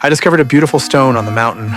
I discovered a beautiful stone on the mountain.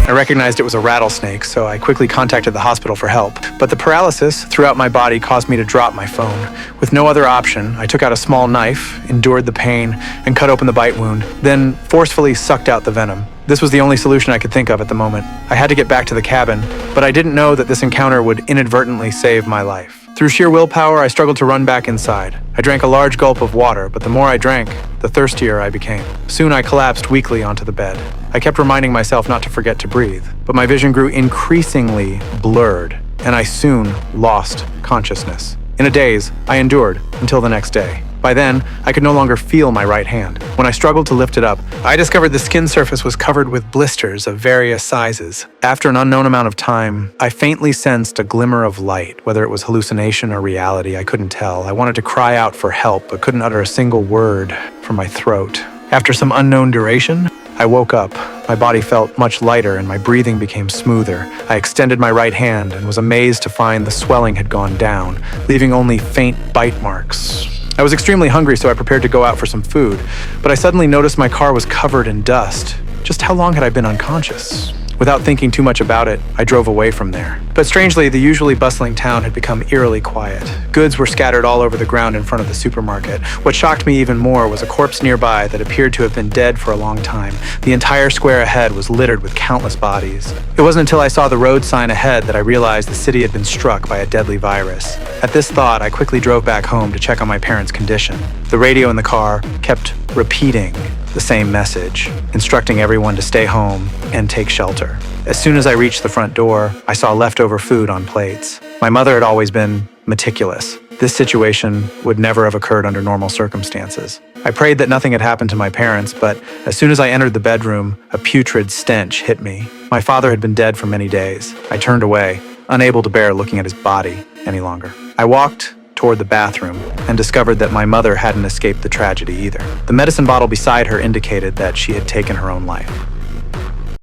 I recognized it was a rattlesnake, so I quickly contacted the hospital for help. But the paralysis throughout my body caused me to drop my phone. With no other option, I took out a small knife, endured the pain, and cut open the bite wound, then forcefully sucked out the venom. This was the only solution I could think of at the moment. I had to get back to the cabin, but I didn't know that this encounter would inadvertently save my life. Through sheer willpower, I struggled to run back inside. I drank a large gulp of water, but the more I drank, the thirstier I became. Soon I collapsed weakly onto the bed. I kept reminding myself not to forget to breathe, but my vision grew increasingly blurred, and I soon lost consciousness. In a daze, I endured until the next day. By then, I could no longer feel my right hand. When I struggled to lift it up, I discovered the skin surface was covered with blisters of various sizes. After an unknown amount of time, I faintly sensed a glimmer of light. Whether it was hallucination or reality, I couldn't tell. I wanted to cry out for help, but couldn't utter a single word from my throat. After some unknown duration, I woke up. My body felt much lighter and my breathing became smoother. I extended my right hand and was amazed to find the swelling had gone down, leaving only faint bite marks. I was extremely hungry, so I prepared to go out for some food, but I suddenly noticed my car was covered in dust. Just how long had I been unconscious? Without thinking too much about it, I drove away from there. But strangely, the usually bustling town had become eerily quiet. Goods were scattered all over the ground in front of the supermarket. What shocked me even more was a corpse nearby that appeared to have been dead for a long time. The entire square ahead was littered with countless bodies. It wasn't until I saw the road sign ahead that I realized the city had been struck by a deadly virus. At this thought, I quickly drove back home to check on my parents' condition. The radio in the car kept repeating the same message, instructing everyone to stay home and take shelter. As soon as I reached the front door, I saw leftover food on plates. My mother had always been meticulous. This situation would never have occurred under normal circumstances. I prayed that nothing had happened to my parents, but as soon as I entered the bedroom, a putrid stench hit me. My father had been dead for many days. I turned away, unable to bear looking at his body any longer. I walked toward the bathroom and discovered that my mother hadn't escaped the tragedy either. The medicine bottle beside her indicated that she had taken her own life.